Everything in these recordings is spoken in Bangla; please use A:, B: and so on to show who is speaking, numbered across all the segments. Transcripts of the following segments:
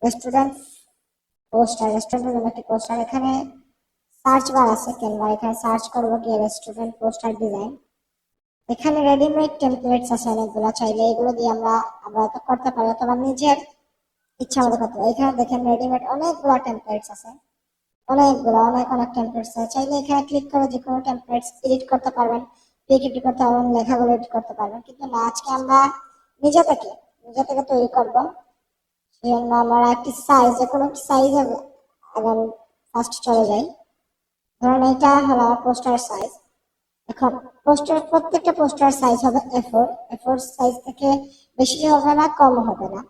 A: রেস্টুরেন্ট রেস্টুরেন্টের জন্য একটি পোস্টার। এখানে সার্চ বার আছে ক্যানভা, এখানে সার্চ করবো গিয়ে রেস্টুরেন্ট পোস্টার ডিজাইন। এখানে রেডিমেড টেমপ্লেটস আছে অনেকগুলো, চাইলে এগুলো দিয়ে আমরা তো করতে পারি অথবা নিজের ইচ্ছা মতো করতে পারি। এখানে দেখেন রেডিমেড অনেকগুলো টেমপ্লেটস আছে, অনেক টেমপ্লেটস আছে। চাইলে এখানে ক্লিক করে যে কোনো টেমপ্লেটস এডিট করতে পারবেন, পিক এডিট করতে পারবেন, লেখাগুলো এডিট করতে পারবেন। কিন্তু না, আজকে আমরা নিজে থেকে তৈরি করব। সেই জন্য আমরা একটি সাইজ, যে কোনো একটি সাইজ আগে ফার্স্ট চলে যাই। ধরুন এটা হলো পোস্টার সাইজ। এখন প্রত্যেকটা পোস্টার সাইজ হবে এ4 সাইজ থেকে বেশি হবে না, কম হবে না।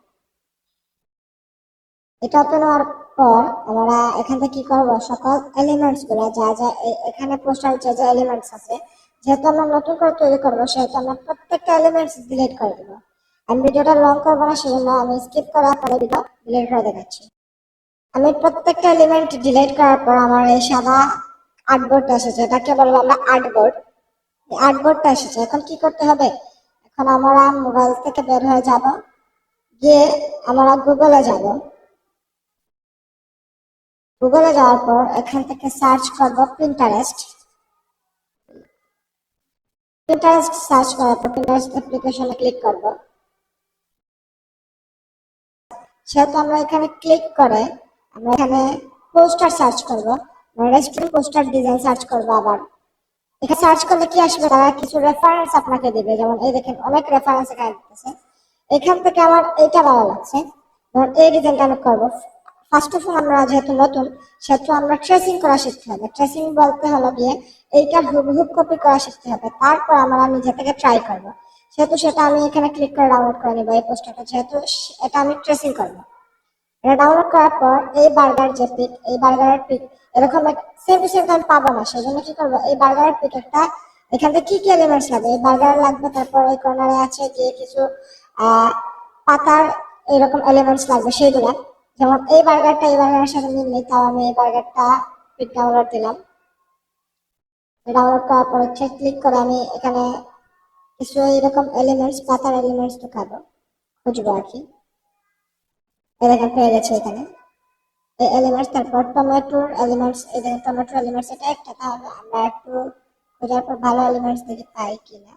A: এটা ওপেন হওয়ার পর আমরা এখান থেকে কি করবো, সকল এলিমেন্টস গুলা যা যা এখানে পোস্টার যা এলিমেন্টস আছে, যেহেতু আমরা নতুন করে তৈরি করবো সেহেতু আমরা প্রত্যেকটা এলিমেন্টস ডিলিট করে দেবো। আমি ভিডিওটা লং করবো না, সেজন্য আমি স্কিপ করার পরে ভিডিও ডিলিট করে দেখাচ্ছি। আমি প্রত্যেকটা এলিমেন্ট ডিলিট করার পর আমার এই সাদা আর্টবোর্ডটা এসেছে, এটাকে বলবো আমরা আর্টবোর্ডটা এসেছে। এখন কি করতে হবে, এখন আমরা মোবাইল থেকে বের হয়ে যাব, গিয়ে আমরা গুগলে যাওয়ার পর এখান থেকে সার্চ করব পিন্টারেস্ট সার্চ করার পর পিন্টারেস্ট অ্যাপ্লিকেশনে ক্লিক করব। সেহেতু আমরা এখানে ক্লিক করে আমরা এখানে পোস্টার সার্চ করব, রেস্টুরেন্ট পোস্টার ডিজাইন সার্চ করব। আবার এখানে সার্চ করলে কি আসবে, তারা কিছু রেফারেন্স আপনাকে দিবে। যেমন এই দেখেন অনেক রেফারেন্স এখানে দিতেছে। এখান থেকে আমার এইটা ভালো লাগছে, ধরুন এই ডিজাইনটা আমি করবো। ফার্স্ট অফ অল আমরা যেহেতু নতুন, সেহেতু আমরা ট্রেসিং করা শিখতে হবে। ট্রেসিং বলতে হলো গিয়ে এইটা হুবহু কপি করা শিখতে হবে, তারপর আমরা নিজে থেকে ট্রাই করবো। সেহেতু সেটা আমি এখানে ক্লিক করে ডাউনলোড করে নিবো এই পোস্টারটা, যেহেতু এটা আমি ট্রেসিং করবো। এটা ডাউনলোড করার পর এই বার্গারের পিক এরকম সেম টু সেম আমি পাবো না, সেজন্য কি করবো, এই বার্গারের পিক একটা এখান থেকে কি এলিমেন্টস লাগবে, এই বার্গার লাগবে, তারপর এই কর্নারে আছে যে কিছু পাতার এরকম এলিমেন্টস লাগবে সেইগুলা। যেমন এই বার্গারের সাথে মিল নেই, তাও আমি এই বার্গারটা পিক ডাউনলোড দিলাম। ডাউনলোড করার পর হচ্ছে ক্লিক করে আমি এখানে কিছু এরকম এলিমেন্টস, পাতার এলিমেন্টস ঢুকাবো, খুঁজবো আর কি। এরকম পেয়ে গেছে এখানে এই এলিমেন্টস। তারপর টমেটোর এলিমেন্টস, এই দেখেন টমেটোর এলিমেন্টস এটা একটা। তাহলে আমরা একটু খোঁজার পর ভালো এলিমেন্টস দেখে পাই কিনা,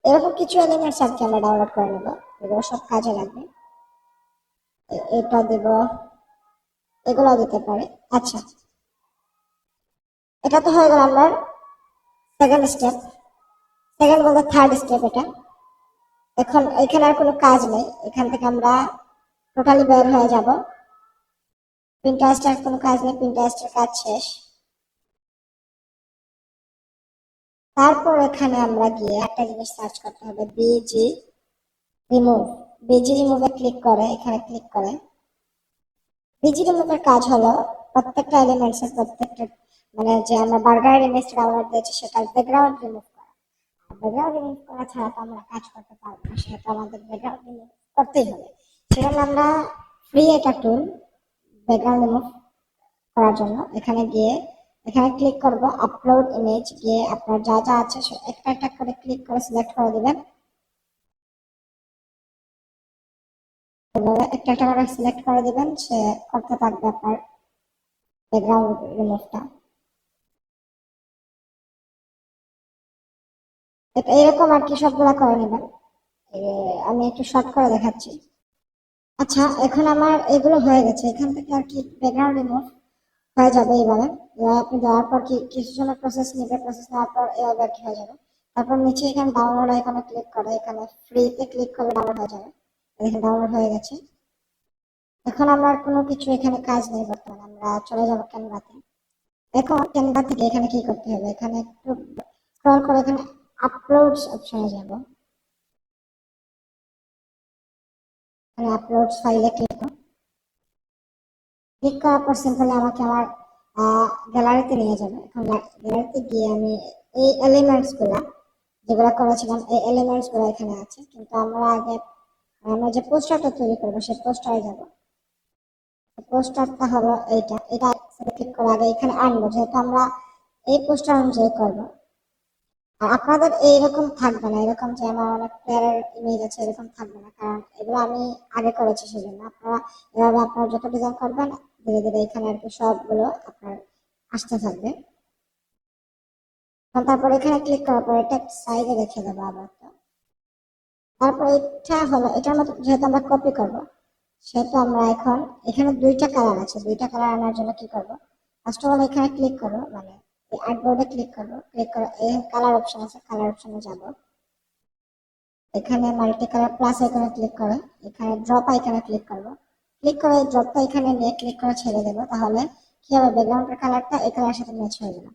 A: এরকম কিছু এলিমেন্টস আর কি আমরা ডাউনলোড করে নেবো, এগুলো সব কাজে লাগবে। এটা দেব, এগুলো দিতে পারে। আচ্ছা, এটা তো হয়ে গেল আমার সেকেন্ড স্টেপ, সেকেন্ড বলতে থার্ড স্টেপ এটা। এখন এখানে আর কোনো কাজ নেই, এখান থেকে আমরা টোটালি বের হয়ে যাব। পিন্টারেস্টের কোনো কাজ নেই, পিন্টারেস্টের কাজ শেষ। তারপর এখানে আমরা গিয়ে একটা জিনিস সার্চ করতে হবে, রিমুভ বিজি রিমুভে ক্লিক করে এখানে ক্লিক করে বিজি রিমুভের কাজ হলো প্রত্যেকটা এলিমেন্টসের প্রত্যেকটা মানে যে আমরা বার্গারের ইমেজ ডাউনলোড দিয়েছি সেটার ব্যাকগ্রাউন্ড রিমুভ করা। ব্যাকগ্রাউন্ড রিমুভ করা ছাড়া তো আমরা কাজ করতে পারবো না, সেটা আমাদের ব্যাকগ্রাউন্ড রিমুভ করতেই হবে। সেজন্য আমরা ফ্রি একটা টুল ব্যাকগ্রাউন্ড রিমুভ করার জন্য এখানে গিয়ে এখানে ক্লিক করব, আপলোড ইমেজ, গিয়ে আপনার যা যা আছে একটা একটা করে ক্লিক করে সিলেক্ট করে দিবেন। একটা একটা করে সিলেক্ট করে দিবেন, সে করতে থাকবে আপনার ব্যাকগ্রাউন্ড রিমুভটা। এটা এরকম আর কি সবগুলা করে নেবেন। আমি একটু শর্ট করে দেখাচ্ছি। আচ্ছা, এখন আমার এগুলো হয়ে গেছে, এখান থেকে আর কি ব্যাকগ্রাউন্ড রিমুভ হয়ে যাবে এইভাবে। আপনি দেওয়ার পর কি কিছু সময় প্রসেস নেবে, প্রসেস নেওয়ার পর এভাবে আর কি হয়ে যাবে। তারপর নিচে এখানে ডাউনলোড এখানে ক্লিক করে এখানে ফ্রিতে ক্লিক করলে ডাউনলোড হয়ে যাবে। এখানে ডাউনলোড হয়ে গেছে। এখন আমরা আর কোনো কিছু এখানে কাজ নেই বর্তমানে, আমরা চলে যাবো ক্যানভাতে। এখন ক্যানভা থেকে এখানে কি করতে হবে, এখানে একটু স্ক্রল করে এখানে আপলোডস অপশনে যাব। এখানে আপলোডস ফাইলে ক্লিক করার পর সিম্পলি আমাকে আমার গ্যালারিতে নিয়ে যাবে। এখন গ্যালারিতে গিয়ে আমি এই এলিমেন্টস গুলা যেগুলো করেছিলাম এই এলিমেন্টস গুলো এখানে আছে, কিন্তু আমরা যে পোস্টারটা তৈরি করবো সেই পোস্টারে যাব। পোস্টারটা হলো এটা ক্লিক করে আগে এখানে আনবো, যেহেতু আমরা এই পোস্টার অনুযায়ী করবো। আর আপনাদের এইরকম থাকবে না, এরকম যে আমার অনেক প্লেয়ারের ইমেজ আছে এরকম থাকবে না, কারণ এগুলো আমি আগে করেছি, সেজন্য আপনারা এভাবে আপনারা যত ডিজাইন করবেন ধীরে ধীরে এখানে আর কি সবগুলো আপনার আসতে থাকবে। তারপর এখানে ক্লিক করার পর এটা সাইডে রেখে দেবো আবার তো। তারপর এটা হলো, এটার মতো যেহেতু আমরা কপি করব, সেহেতু আমরা এখন এখানে দুইটা কালার আছে, দুইটা কালার আনার জন্য কি করব, ফার্স্ট অফ অল এখানে ক্লিক করবো, মানে এই আর্টবোর্ডে ক্লিক করবো, ক্লিক করে এই কালার অপশন আছে, কালার অপশনে যাব, এখানে মাল্টি কালার প্লাস আইকনে ক্লিক করে এখানে ড্রপ আইকনে ক্লিক করব, ক্লিক করে ড্রপটা এখানে নিয়ে ক্লিক করে ছেড়ে দেবো, তাহলে কি হবে, ব্যাকগ্রাউন্ডের কালারটা এই কালারের সাথে ম্যাচ হয়ে যাবে।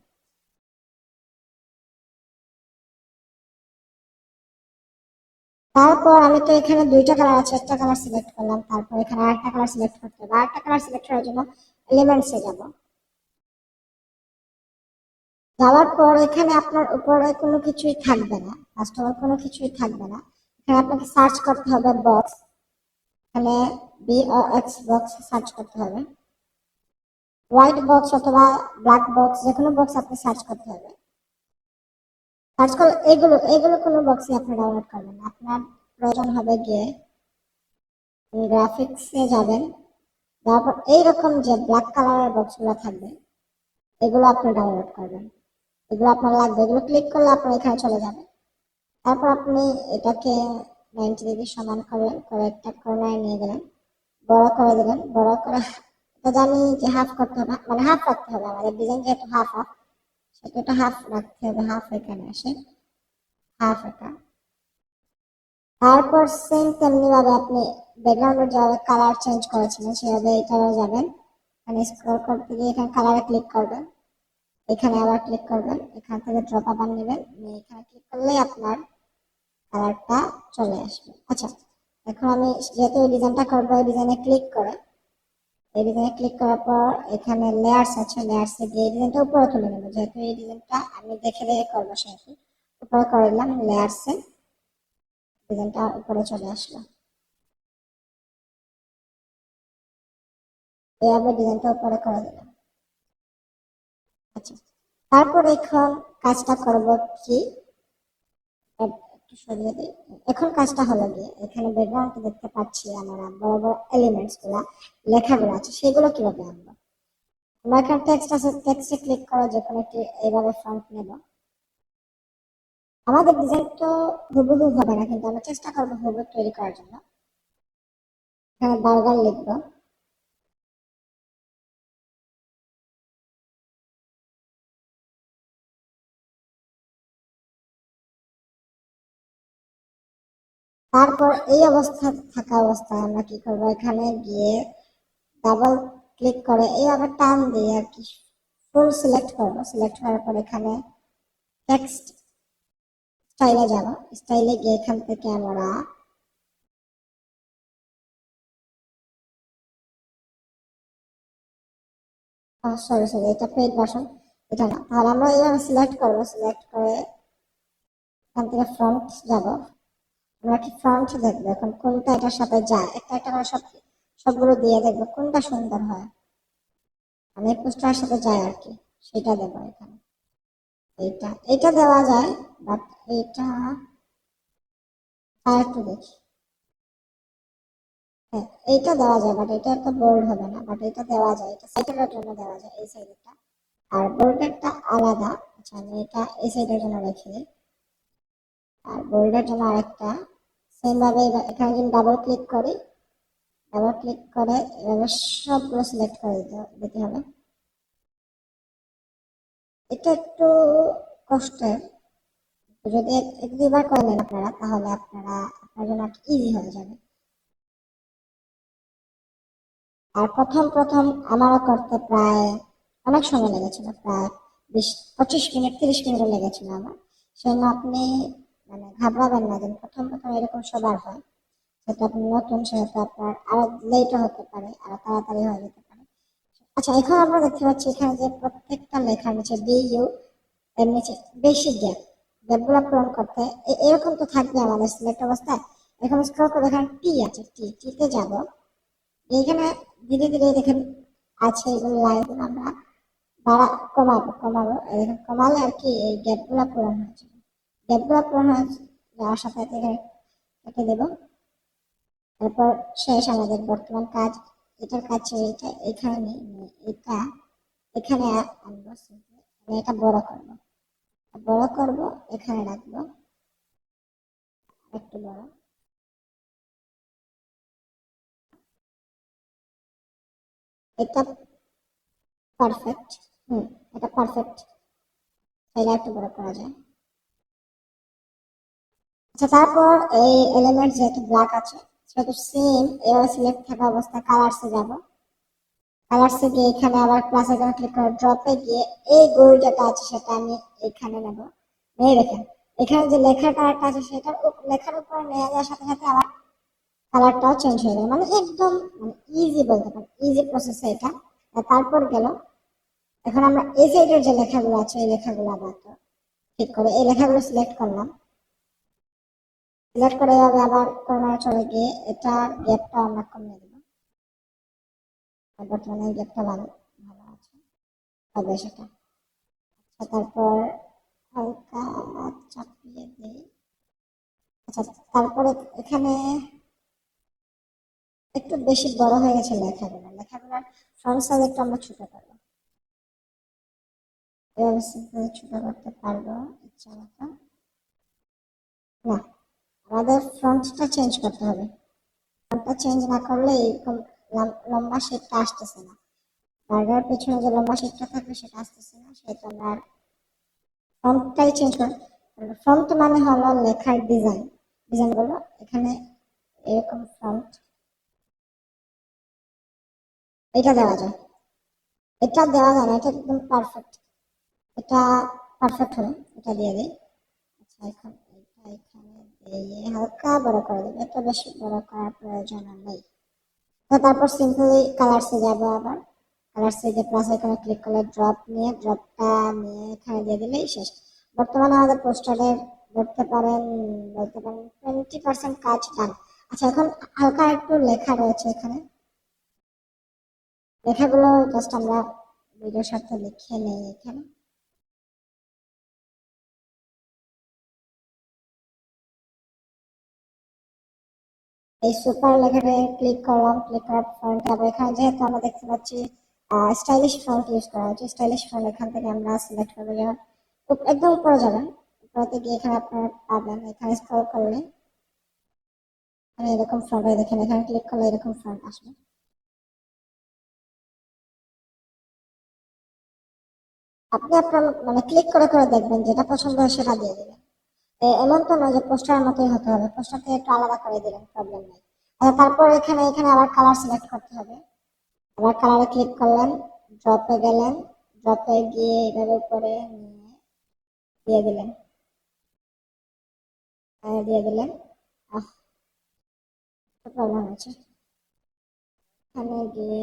A: তারপর আমি তো এখানে দুইটা কালার আছে, একটা কালার সিলেক্ট করলাম, তারপর এখানে আরেকটা কালার সিলেক্ট করতে হবে, আরেকটা কালার সিলেক্ট করার জন্য এলিমেন্টসে যাব, যাওয়ার পর এখানে আপনার উপরে কোনো কিছুই থাকবে না, ফার্স্ট অফ অল কোনো কিছুই থাকবে না, এখানে আপনাকে সার্চ করতে হবে বক্স, এখানে BOX বক্স সার্চ করতে হবে, হোয়াইট বক্স অথবা ব্ল্যাক বক্স, যে কোনো বক্স আপনি সার্চ করতে হবে। সার্চ করলে এগুলো এগুলো কোনো বক্সই আপনি ডাউনলোড করবেন না, আপনার প্রয়োজন হবে গিয়ে গ্রাফিক্সে যাবেন, তারপর এইরকম যে ব্ল্যাক কালারের বক্সগুলো থাকবে এগুলো আপনি ডাউনলোড করবেন, এগুলো আপনার লাগবে, এগুলো ক্লিক করলে আপনার এখানে চলে যাবে। তারপর আপনি এটাকে 90 ডিগ্রি সমান করবেন, করে একটা কর্নারে নিয়ে গেলেন, বড় করে দিলেন, বড় করে এটা জানি যে হাফ করতে হবে, মানে হাফ রাখতে হবে, আমাদের ডিজাইন যেহেতু হাফ হাফ সেটা হাফ রাখতে হবে, হাফ এখানে আসে, হাফ এটা। তারপর সেম তেমনি ভাবে আপনি ব্যাকগ্রাউন্ডের যেভাবে কালার চেঞ্জ করেছিলেন সেভাবে এখানে যাবেন, এখানে স্ক্রল করতে গিয়ে এখানে কালারে ক্লিক করবেন, এখানে আবার ক্লিক করবেন, এখান থেকে ড্রপ আবার নেবেন, নিয়ে এখানে ক্লিক করলেই আপনার কালারটা চলে আসবে। আচ্ছা, এখন আমি যেহেতু এই ডিজাইনটা করবো, এই ডিজাইনে ক্লিক করে এই ডিজাইনে ক্লিক করার পর এখানে লেয়ার্স আছে, লেয়ার্সে গিয়ে এই ডিজাইনটা উপরে তুলে নেবো, যেহেতু এই ডিজাইনটা আমি দেখে দেখে করবো সেহেতু উপরে করে দিলাম, লেয়ার্সে ডিজাইনটা উপরে চলে আসলো, এভাবে ডিজাইনটা উপরে করে দিলাম। আচ্ছা, তারপর এখন কাজটা করব কি, একটু সরিয়ে দিই। এখন কাজটা হলো গিয়ে এখানে ব্যাকগ্রাউন্ডে দেখতে পাচ্ছি আমরা বড় বড় এলিমেন্টস গুলা, লেখাগুলো আছে, সেগুলো কিভাবে আনবো, আমরা এখানে টেক্সট আছে, টেক্সটে ক্লিক করে যে কোনো একটি এইভাবে ফন্ট নেব, আমাদের ডিজাইন তো হুবহু হবে না, কিন্তু আমরা চেষ্টা করবো হুবহু তৈরি করার জন্য। এখানে বার্গার লিখবো, তারপর এই অবস্থা থাকা অবস্থায় আমরা কি করবো, এখানে গিয়ে ডাবল ক্লিক করে এইভাবে টান দিয়ে আর কি ফুল সিলেক্ট করবো, সিলেক্ট করার পর এখানে টেক্সট স্টাইলে যাব, স্টাইলে গিয়ে এখান থেকে আমরা সরি সরি এটা পেইড ভার্সন, এটা না, তাহলে আমরা এইভাবে সিলেক্ট করবো, সিলেক্ট করে এখান থেকে ফ্রন্ট যাব, আমরা কি ফ্রন্ট দেখবো এখন কোনটা এটার সাথে যায়, একটা একটা করে সবগুলো দিয়ে দেখবো কোনটা সুন্দর হয়, মানে পোস্টার সাথে যায় আর কি, সেটা দেবো এখানে। এইটা এটা দেওয়া যায়, বাট এইটা আর একটু দেখি, হ্যাঁ এইটা দেওয়া যায়, বাট এটা তো বোল্ড হবে না, বাট এটা দেওয়া যায়, এটা সাইডের জন্য দেওয়া যায়, এই সাইডেরটা, আর বোল্ডেরটা আলাদা। আচ্ছা আমি এটা এই সাইডের জন্য রেখে দিই, আর বোল্ডের জন্য আরেকটা সেম ভাবে এখানে যদি ডাবল ক্লিক করি, ডাবল ক্লিক করে এভাবে সবগুলো সিলেক্ট করে দিতে হবে। এটা একটু কষ্টের, যদি এক দুইবার করে নেন আপনারা তাহলে আপনার জন্য ইজি হয়ে যাবে। আর প্রথম প্রথম আমারও করতে প্রায় অনেক সময় লেগেছিল, প্রায় 20 25 মিনিট 30 মিনিট লেগেছিল আমার, সেজন্য আপনি মানে ঘাবড়াবেন না, যে প্রথম প্রথম এরকম সবার হয়, সেটা আপনি নতুন সেহেতু আপনার আরো লেটও হতে পারে, আরো তাড়াতাড়ি হয়ে যেতে পারে। আচ্ছা, এখন আমরা দেখতে পাচ্ছি এখানে যে প্রত্যেকটা লেখার নিচে BU এর নিচে বেশি গ্যাপ, গ্যাপগুলো পূরণ করতে এরকম তো থাকবে আমাদের সিলেক্ট অবস্থায়। এখন স্ক্রল করে এখানে টি আছে, টিতে যাব, এইখানে ধীরে ধীরে দেখেন আছে এগুলো লাইনগুলো আমরা বাড়া কমাবো কমাবো, এরকম কমালে আর কি এই গ্যাপগুলো পূরণ হয়ে যাবে। গ্যাপগুলো পূরণ যাওয়ার সাথে সাথে কেটে দেবো। তারপর শেষ আমাদের বর্তমান কাজ। এটার কাজ এটা এখানে নেই, এটা এখানে আনবো, এটা বড় করবো, বড় করবো, এখানে রাখবো একটু বড়। এটা পারফেক্ট। এটা পারফেক্ট, চাইলে একটু বড় করা যায়। আচ্ছা, তারপর এই এলিমেন্ট যেহেতু ব্ল্যাক আছে সেহেতু সেম এভাবে সিলেক্ট থাকা অবস্থায় কালারসে যাব। কালারসে গিয়ে এখানে আবার প্লাস আইকনে ক্লিক করে ড্রপে গিয়ে এই গোল যেটা আছে সেটা আমি এখানে নেব। নিয়ে দেখেন এখানে যে লেখার কালারটা আছে সেটার লেখার উপরে নিয়ে যাওয়ার সাথে সাথে আবার কালারটাও চেঞ্জ হয়ে যাবে, মানে একদম মানে ইজি বলতে পারেন, ইজি প্রসেস এটা। আর তারপর গেল এখন আমরা এই সাইডের যে লেখাগুলো আছে এই লেখাগুলো আবার ঠিক করে এই লেখাগুলো সিলেক্ট করলাম। সিলেক্ট করে এভাবে আবার কর্নার চলে গিয়ে এটা গ্যাপটা আমরা কমিয়ে দেবো। বর্তমানে এই গ্যাপটা ভালো ভালো আছে, হবে সেটা। আচ্ছা, তারপর হালকা চাপিয়ে দিই। আচ্ছা, তারপরে এখানে একটু বেশি বড় হয়ে গেছে লেখাগুলো, লেখাগুলোর ফন্ট সাইজ একটু আমরা ছোট করবো, এভাবে সিম্পল ছোট করতে পারবো ইচ্ছা মতো। না, আমাদের ফন্টটা চেঞ্জ করতে হবে। ফন্টটা চেঞ্জ না করলে এরকম লম্বা শেপটা আসতেছে না, বার্গার পেছনে যে লম্বা শেপটা থাকবে সেটা আসতেছে না, সেটা আমরা ফন্টটাই চেঞ্জ করব। ফন্ট মানে হলো লেখার ডিজাইন, ডিজাইন গুলো এখানে এরকম ফন্ট এটা দেওয়া যায়, এটা দেওয়া যায় না, এটা একদম পারফেক্ট, এটা পারফেক্ট হলো, এটা দিয়ে দিই। আচ্ছা, এখন এটা এখানে দিয়ে হালকা বড় করে দেবো, এটা বেশি বড় করার প্রয়োজন নেই। তো তারপর সিম্পলি কালারসে যাব, আবার কালারসে যে প্লাস আইকনে ক্লিক করলে ড্রপ নিয়ে ড্রপটা নিয়ে এখানে দিয়ে দিলেই শেষ। বর্তমানে আমাদের পোস্টারের বলতে পারেন 20% কাজ ডান। আচ্ছা, এখন হালকা একটু লেখা রয়েছে এখানে, লেখাগুলো জাস্ট আমরা ভিডিওর সাথে লিখে নেই এখানে। এই সুপার লেখাটা ক্লিক করলাম, ক্লিক করার ফন্ট আবার এখানে যেহেতু আমরা দেখতে পাচ্ছি স্টাইলিশ ফন্ট ইউজ করা হচ্ছে, স্টাইলিশ ফন্ট এখান থেকে আমরা সিলেক্ট করবো। যেমন একদম উপরে যাবেন, উপরেতে গিয়ে এখানে আপনারা পাবেন, এখানে স্ক্রল করলে এখানে এরকম ফন্ট দেখেন, এখানে ক্লিক করলে এরকম ফন্ট আসবে। আপনি আপনার মানে ক্লিক করে করে দেখবেন যেটা পছন্দ হয় সেটা দিয়ে দিবেন। এমন তো নয় যে পোস্টারের মতোই হতে হবে, পোস্টার থেকে একটু আলাদা করে দিলেন, প্রবলেম নেই। তারপর এখানে এখানে আবার কালার সিলেক্ট করতে হবে, আবার কালারে ক্লিক করলেন, ড্রপে গেলেন, ড্রপে গিয়ে এটার উপরে নিয়ে দিয়ে দিলেন, দিয়ে দিলেন। প্রবলেম আছে, এখানে গিয়ে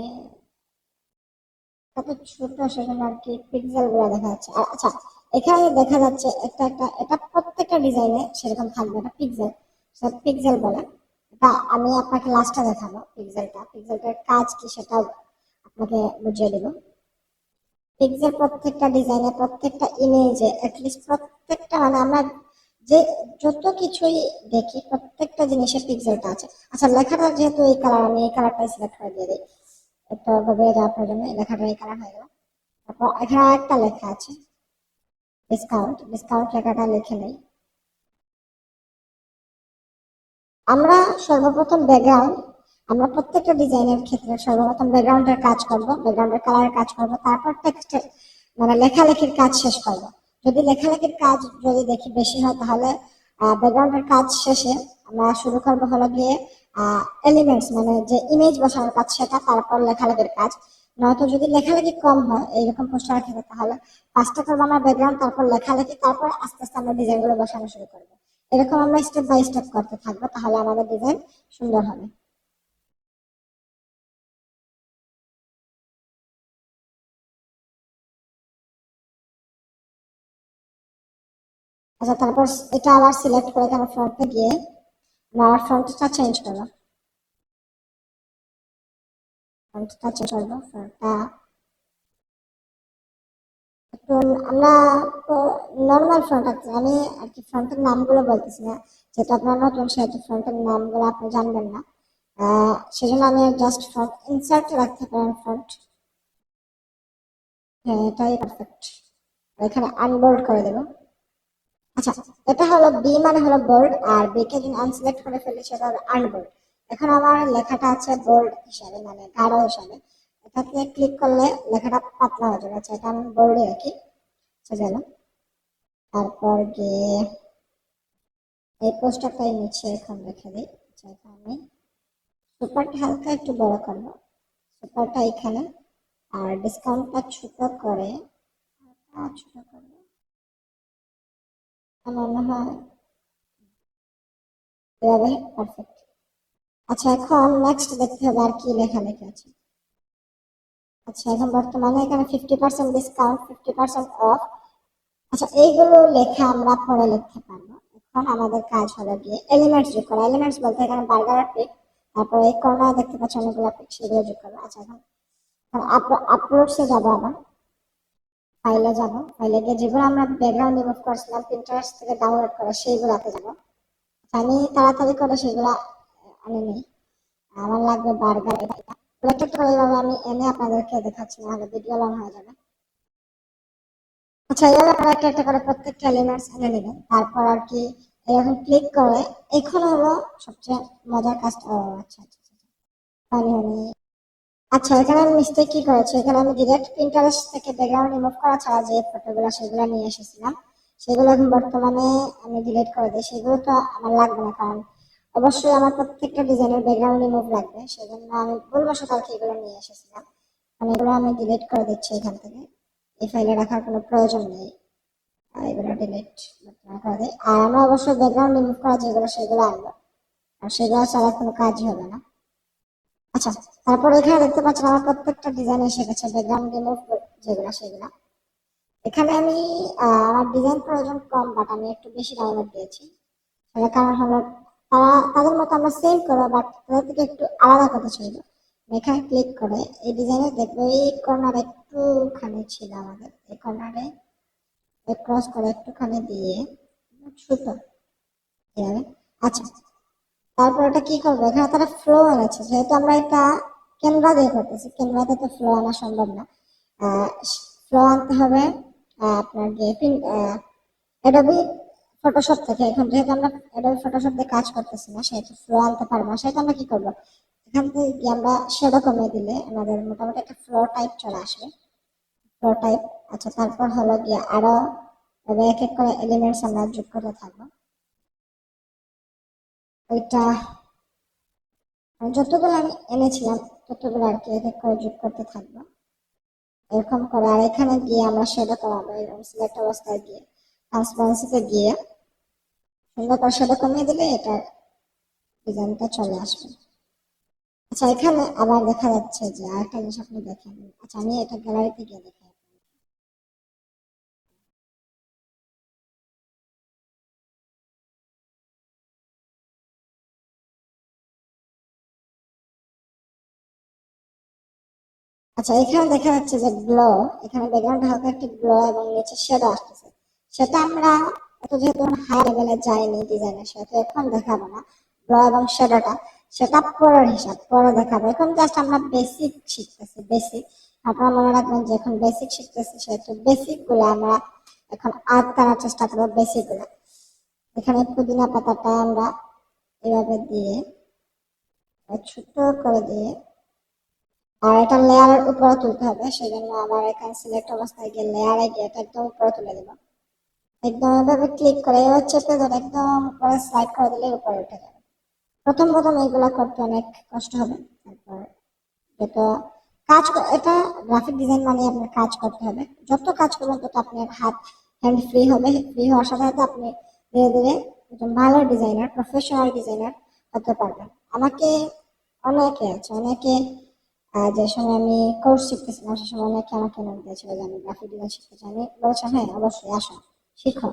A: কত ছোট সেখানে আর কি পিক্সেল গুলো দেখা যাচ্ছে। আচ্ছা, এখানে দেখা যাচ্ছে একটা একটা এটা প্রত্যেকটা ডিজাইনে সেরকম থাকবে, এটা পিক্সেল, পিক্সেল বলে। এটা আমি আপনাকে লাস্টে দেখাবো, পিক্সেলটার কাজ কি সেটাও আপনাকে বুঝিয়ে দেবো। পিক্সেল প্রত্যেকটা ডিজাইনে প্রত্যেকটা ইমেজে অ্যাটলিস্ট প্রত্যেকটা মানে আমরা যে যত কিছুই দেখি প্রত্যেকটা জিনিসের পিক্সেলটা আছে। আচ্ছা, লেখাটা যেহেতু এই কালার, আমি এই কালারটাই সিলেক্ট করে দিয়ে দিই, একটু গভীরে যাওয়ার প্রয়োজন নেই, লেখাটা এই কালার হয়ে গেল। তারপর এখানে একটা লেখা আছে ডিসকাউন্ট, ডিসকাউন্ট লেখাটা লিখে নেই। আমরা সর্বপ্রথম ব্যাকগ্রাউন্ড, আমরা প্রত্যেকটা ডিজাইনের ক্ষেত্রে সর্বপ্রথম ব্যাকগ্রাউন্ডের কাজ করব, ব্যাকগ্রাউন্ডের কালারের কাজ করব, তারপর টেক্সটের মানে লেখালেখির কাজ শেষ করব। যদি লেখালেখির কাজ যদি দেখি বেশি হয় তাহলে ব্যাকগ্রাউন্ডের কাজ শেষে আমরা শুরু করব হলো গিয়ে এলিমেন্টস মানে যে ইমেজ বসানোর কাজ সেটা, তারপর লেখালেখির কাজ। নয়তো যদি লেখালেখি কম হয় এইরকম পোস্টার ক্ষেত্রে তাহলে ফার্স্টে করবো আমরা ব্যাকগ্রাউন্ড, তারপর লেখালেখি, তারপর আস্তে আস্তে আমরা ডিজাইন গুলো বসানো শুরু করবো। এরকম আমরা স্টেপ বাই স্টেপ করতে থাকবো, তাহলে আমাদের ডিজাইন সুন্দর হবে। আচ্ছা, তারপর এটা আবার সিলেক্ট করে তারপর ফ্রন্টে গিয়ে আমরা আবার ফ্রন্টটা চেঞ্জ করবো, ফ্রন্টটা চেঞ্জ করবো, ফ্রন্টটা তো আমরা নর্মাল ফ্রন্ট আঁকছি, আমি আর কি ফ্রন্টের নামগুলো বলতেছি না, যেহেতু আপনার নতুন সেহেতু ফ্রন্টের নামগুলো আপনি জানবেন না। সেজন্য আমি জাস্ট ফ্রন্ট ইনসার্ট রাখতে পারেন ফ্রন্ট। হ্যাঁ, এটাই পারফেক্ট। এখানে আনবোল্ড করে দেবো। আচ্ছা, এটা হলো বি মানে হলো বোল্ড, আর বি কে যদি আনসিলেক্ট করে ফেলি সেটা হলো আনবোল্ড। এখন আমার লেখাটা আছে বোল্ড হিসাবে, মানে গাঢ় হিসাবে। এটাতে ক্লিক করলে লেখাটা পাতলা হয়ে যাবে। আচ্ছা, এটা আমি বোল্ডে রাখি, গেল। তারপর গিয়ে এই পোস্টারটাই নিচে এখন রেখে দিই। আচ্ছা, এটা আমি সুপারটা হালকা একটু বড় করবো, সুপারটা এখানে, আর ডিসকাউন্টটা ছোট করে ছোট করবো। আমার মনে হয় এভাবে পারফেক্ট। আচ্ছা, এখন নেক্সট দেখতে হবে আর কি লেখালেখি আছে। আচ্ছা, এখন বর্তমানে এখানে 50% ডিসকাউন্ট, 50% অফ। আচ্ছা, এইগুলো লেখা আমরা পরে লিখতে পারবো। এখন আমাদের কাজ হলো গিয়ে এলিমেন্টস যোগ করা। এলিমেন্টস বলতে এখানে বার্গার পিক, তারপরে এই কর্নার দেখতে পাচ্ছি অনেকগুলো পিক, সেগুলো যোগ করবো। আচ্ছা, এখন আপলোডসে যাবো, আবার ফাইলে যাব, ফাইলে গিয়ে যেগুলো আমরা ব্যাকগ্রাউন্ড রিমুভ করছিলাম পিন্টারেস্ট থেকে ডাউনলোড করে সেইগুলোতে যাবো। আমি তাড়াতাড়ি করে সেগুলা আনি নেই, আমার লাগবে বার্গার। এটা একটা করে এইভাবে আমি এনে আপনাদেরকে দেখাচ্ছি, নাহলে ভিডিও লং হয়ে যাবে। আচ্ছা, এইভাবে আপনারা একটা একটা করে প্রত্যেকটা এলিমেন্টস এনে নেবেন। তারপর আর কি এরকম ক্লিক করে, এখন হলো সবচেয়ে মজার কাজটা। ও আচ্ছা আচ্ছা আচ্ছা, ফানি ফানি। আচ্ছা, এখানে আমি মিস্টেক কি করেছি, এখানে আমি ডিরেক্ট প্রিন্টারেস্ট থেকে ব্যাকগ্রাউন্ড রিমুভ করা ছাড়া যে ফটোগুলো সেগুলো নিয়ে এসেছিলাম, সেগুলো এখন বর্তমানে আমি ডিলিট করে দিই। সেগুলো তো আমার লাগবে না, কারণ অবশ্যই আমার প্রত্যেকটা ডিজাইনের ব্যাকগ্রাউন্ড রিমুভ লাগবে, সেই জন্য আমি ভুলবশত আর কি এগুলো নিয়ে এসেছিলাম। মানে এগুলো আমি ডিলিট করে দিচ্ছি এখান থেকে, এই ফাইলে রাখার কোনো প্রয়োজন নেই। এগুলো ডিলিট করে দিই। আর আমরা অবশ্যই ব্যাকগ্রাউন্ড রিমুভ করা যেগুলো সেগুলো আনবো, আর সেগুলো ছাড়া কোনো কাজই হবে না। আচ্ছা, তারপর এখানে দেখতে পাচ্ছেন আমার প্রত্যেকটা ডিজাইন এসে গেছে, ব্যাকগ্রাউন্ড রিমুভ যেগুলো সেগুলো। এখানে আমি আমার ডিজাইন প্রয়োজন কম, বাট আমি একটু বেশি ডাউনলোড দিয়েছি। তার কারণ হলো তাদের মতো আমরা সেম করবো, বাট তাদের থেকে একটু আলাদা করতে চাইবো। এখানে ক্লিক করে এই ডিজাইনে দেখবো এই কর্নার একটুখানি ছিল আমাদের, এই কর্নারে ক্রস করে একটুখানি দিয়ে ছোট এভাবে। আচ্ছা, তারপর এটা কি করবো, এখানে তারা ফ্লো এনেছে, যেহেতু আমরা এটা ক্যানভা দিয়ে করতেছি, ক্যানভাতে তো ফ্লো আনা সম্ভব না। ফ্লো আনতে হবে আপনার গিয়ে অ্যাডোবি ফটোশপ থেকে। এখন যেহেতু আমরা অ্যাডোবি ফটোশপ দিয়ে কাজ করতেছি না, সেহেতু ফ্লো আনতে পারবো না। সেহেতু আমরা কি করবো, এখান থেকে গিয়ে আমরা শ্যাডো কমিয়ে দিলে আমাদের মোটামুটি একটা ফ্লো টাইপ চলে আসবে, ফ্লো টাইপ। আচ্ছা, তারপর হলো গিয়ে আরো এক এক করে এলিমেন্টস আমরা যোগ করতে থাকবো। ওইটা যতগুলো আমি এনেছিলাম ততগুলো আর কি এক এক করে যোগ করতে থাকবো, এরকম করে। আর এখানে গিয়ে আমরা শ্যাডো কমাবো, এরকম সিলেক্ট অবস্থায় গিয়ে ট্রান্সপারেন্সিতে গিয়ে সুন্দর করে শ্যাডো কমিয়ে দিলে এটার ডিজাইনটা চলে আসবে। আচ্ছা, এখানে আবার দেখা যাচ্ছে যে আরেকটা জিনিস আপনি দেখেন। আচ্ছা, আমি এটা গ্যালারিতে গিয়ে দেখাই। আচ্ছা, এখানে দেখা যাচ্ছে যে গ্লো, এখানে ব্যাকগ্রাউন্ডে হালকা একটি গ্লো এবং নিচে শ্যাডো আসতেছে। সেটা আমরা এত যেহেতু হাই লেভেলে যাইনি ডিজাইনের, সেহেতু এখন দেখাবো না গ্লো এবং শ্যাডোটা, সেটা পরের হিসাব, পরে দেখাবো। এখন জাস্ট আমরা বেসিক শিখতেছি, বেসিক। আপনারা মনে রাখবেন যে এখন বেসিক শিখতেছি, সেহেতু বেসিক গুলো আমরা এখন করার চেষ্টা করবো, বেসিক গুলো। এখানে পুদিনা পাতাটা আমরা এভাবে দিয়ে ছোট করে দিয়ে, আর এটা লেয়ারের উপরে তুলতে হবে, সেই জন্য আবার এখানে সিলেক্ট অবস্থায় গিয়ে লেয়ারে গিয়ে এটা একদম উপরে তুলে দেবো। একদম এভাবে ক্লিক করে এবার চেপে ধরে একদম উপরে স্লাইড করে দিলে উপরে উঠে যাবে। প্রথম প্রথম এইগুলা করতে অনেক কষ্ট হবে। তারপর যত এটা গ্রাফিক ডিজাইন মানে আপনার কাজ করতে হবে, যত কাজ করবেন তত আপনার হাত হ্যান্ড ফ্রি হবে। ফ্রি হওয়ার সাথে সাথে আপনি ধীরে ধীরে একজন ভালো ডিজাইনার, প্রফেশনাল ডিজাইনার হতে পারবেন। আমাকে অনেকে আছে, অনেকে যে সময় আমি কোর্স শিখতেছিলাম সে সময় অনেকে আমাকে নাম দিয়েছিল যে আমি গ্রাফিক ডিজাইন শিখতে চাই। আমি বলেছি হ্যাঁ, অবশ্যই আসো, শিখো।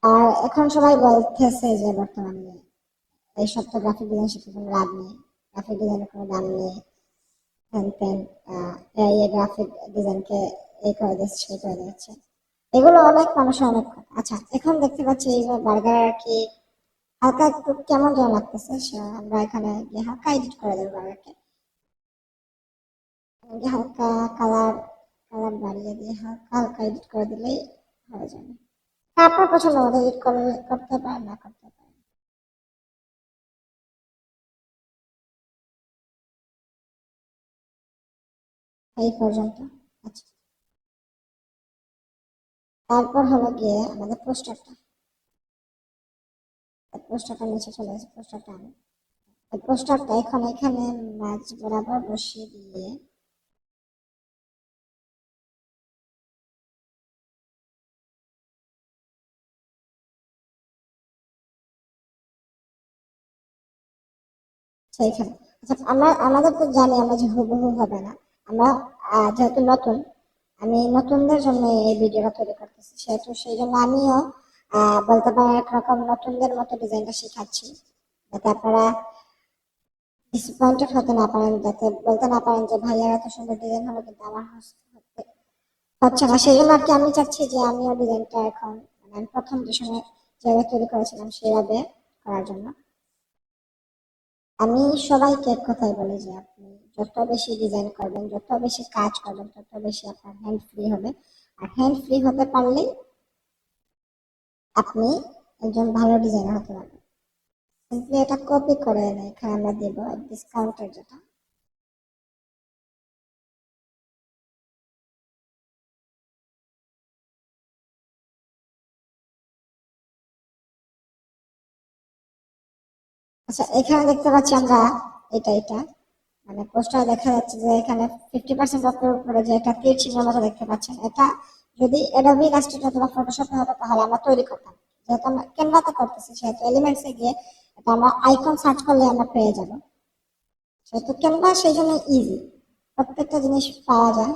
A: আর এখন সবাই বলতেছে যে বর্তমানে এই সপ্তাহ গ্রাফিক ডিজাইন শিখতে কোনো লাভ নেই, গ্রাফিক ডিজাইনের কোনো দাম নেই, হ্যান ত্যান, এই গ্রাফিক ডিজাইনকে এই করে দিচ্ছে সেই করে দিচ্ছে, এগুলো অনেক মানুষের অনেক করে। আচ্ছা এখন দেখতে পাচ্ছি এই যে বার্গার আর কি হালকা একটু কেমন যেন লাগতেছে, আমরা এখানে গিয়ে হালকা এডিট করে দেবো বার্গারকে, হালকা কালার কালার বাড়িয়ে দিয়ে হালকা হালকা এডিট করে দিলেই হয়ে যাবে। আপনার পছন্দ মতো এডিট করতে পারেন, না করতে পারেন। এই পর্যন্ত। আচ্ছা তারপর হলো গিয়ে আমাদের পোস্টারটা, পোস্টারটা নিচে চলে আসে, পোস্টারটা আমি পোস্টারটা এখন এখানে মাঝ বরাবর বসিয়ে দিয়ে সেইখানে। আচ্ছা আমাদের তো জানি আমরা যে হুবহু হবে না, আমরা যেহেতু নতুন, আমি নতুনদের জন্য এই ভিডিওটা তৈরি করতেছি, সেহেতু সেই জন্য আমিও বলতে পারেন একরকম নতুনদের মতো ডিজাইনটা শেখাচ্ছি, যাতে আপনারা ডিসঅ্যাপয়েন্টেড হতে না পারেন, যাতে বলতে না পারেন যে ভাইয়া এত সুন্দর ডিজাইন হলো কিন্তু আমার হচ্ছে না। সেই জন্য আর কি আমি চাচ্ছি যে আমিও ডিজাইনটা এখন মানে আমি প্রথম যে সময় যেভাবে তৈরি করেছিলাম সেভাবে করার জন্য। আমি সবাইকে এক কথাই বলি যে আপনি যত বেশি ডিজাইন করবেন, যত বেশি কাজ করবেন, তত বেশি আপনার হ্যান্ড ফ্রি হবে। আর হ্যান্ড ফ্রি হতে পারলেই আপনি একজন ভালো ডিজাইনার হতে পারবেন। সিম্পলি এটা কপি করে এনে এখানে আমরা দেব ডিসকাউন্টের যেটা। আচ্ছা এখানে দেখতে পাচ্ছি আমরা এটা মানে পোস্টার দেখা যাচ্ছে যে এখানে 50% অফের উপরে যে একটা তীর চিহ্নের মতো দেখতে পাচ্ছেন, এটা যদি অ্যাডোবি ইলাস্ট্রেটর অথবা ফটোশপে হতো তাহলে আমরা তৈরি করতাম। যেহেতু আমরা ক্যানভাতে করতেছি সেহেতু এলিমেন্টসে গিয়ে এটা আমরা আইকন সার্চ করলে আমরা পেয়ে যাব, সেহেতু ক্যানভা সেই জন্য ইজি, প্রত্যেকটা জিনিস পাওয়া যায়।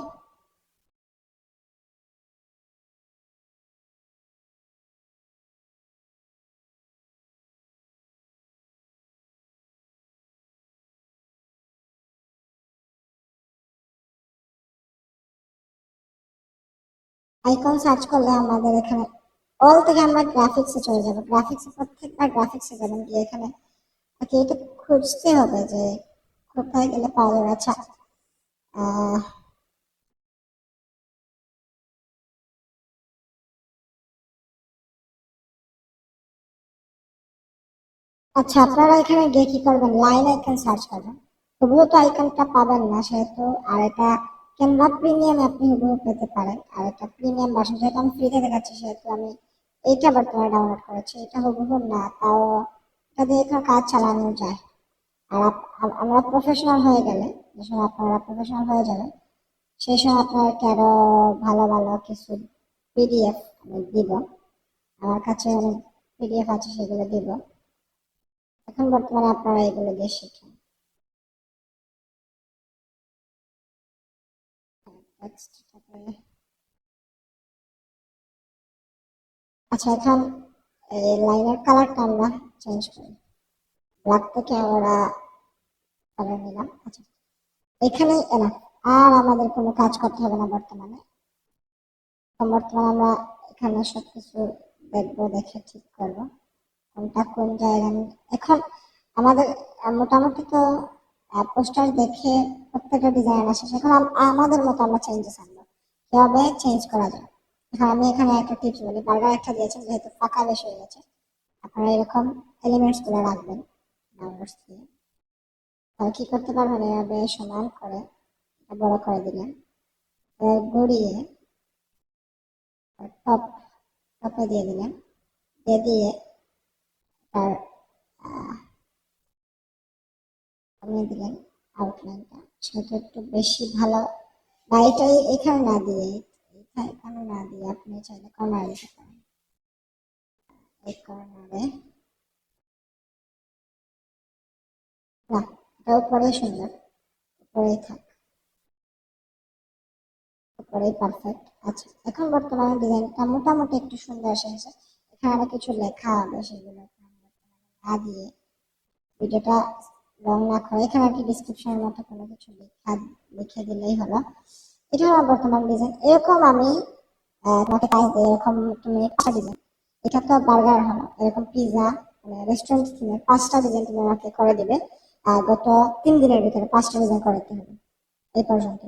A: আইকন সার্চ করলে আমাদের এখানে অল থেকে আমরা গ্রাফিক্সে চলে যাবো, গ্রাফিক্সে প্রত্যেকবার গ্রাফিক্সে যাবেন, গিয়ে এখানে ওকে এটা খুঁজতে হবে যে কোথায় গেলে পাওয়া যাবে। আচ্ছা আহ আচ্ছা আপনারা এখানে গিয়ে কি করবেন, লাইন আইকন সার্চ করবেন, হুবহু তো আইকনটা পাবেন না সেহেতু, আর এটা ক্যানভা প্রিমিয়াম আপনি হুবহু পেতে পারেন, আর এটা প্রিমিয়াম ভার্সন, যেহেতু আমি ফ্রিতে দেখাচ্ছি সেহেতু আমি এইটা বর্তমানে ডাউনলোড করেছি, এটা হুবহু না, তাও এটা দিয়ে তো কাজ চালানো যায়। আর আমরা প্রফেশনাল হয়ে গেলে, যে সময় আপনারা প্রফেশনাল হয়ে যাবেন সেই সময় আপনাকে আরো ভালো ভালো কিছু পিডিএফ আমি দিব, আমার কাছে অনেক পিডিএফ আছে সেগুলো দিব, এখন বর্তমানে আপনারা এগুলো দিয়ে শিখেন। Next, তারপরে আচ্ছা এখন এই লাইনের কালারটা আমরা চেঞ্জ করি, ব্ল্যাক থেকে আমরা কালার নিলাম। আচ্ছা এখানেই এনাফ, আর আমাদের কোনো কাজ করতে হবে না বর্তমানে। বর্তমানে আমরা এখানে সবকিছু দেখবো, দেখে ঠিক করবো কোনটা কোন জায়গায়। এখন আমাদের মোটামুটি তো পোস্টার দেখে প্রত্যেকটা ডিজাইন আসে, সেখানে আমাদের মতো আমরা চেঞ্জেস আনবো, কিভাবে চেঞ্জ করা যায়। এখন আমি এখানে একটা টিপস বলি, বার্গার একটা দিয়েছেন যেহেতু ফাঁকা বেশ হয়ে গেছে, আপনারা এরকম এলিমেন্টস গুলো রাখবেন ডাউনলোডস দিয়ে, তাহলে কি করতে পারবেন, এভাবে সমান করে বড় করে দিলেন, গড়িয়ে টপ টপে দিয়ে দিলেন, দিয়ে দিয়ে তার কমিয়ে দিলেন আউটলাইনটা, সেটা একটু বেশি ভালো। বা এটাই এখানে না দিয়ে, এখানে না দিয়ে আপনি চাইলে কর্নারে দিতে পারেন, এই কর্নারে না, এটা উপরে সুন্দর, উপরেই থাক, উপরেই পারফেক্ট। আচ্ছা এখন বর্তমানে ডিজাইনটা মোটামুটি একটু সুন্দর এসেছে, এখানে আরো কিছু লেখা হবে সেগুলো না দিয়ে, ভিডিওটা লং না করে এখানে আর কি ডিসক্রিপশনের মতো কোনো কিছু লেখা লিখে দিলেই হলো। এটা হলো আমার বর্তমান ডিজাইন। এরকম আমি তোমাকে কাজ দিই, এরকম তুমি 5টা ডিজাইন, এটা তো বার্গার হলো, এরকম পিৎজা মানে রেস্টুরেন্ট থেকে 5টা ডিজাইন তুমি আমাকে করে দিবে, গত 3 দিনের ভিতরে 5টা ডিজাইন করতে হবে। এই পর্যন্ত।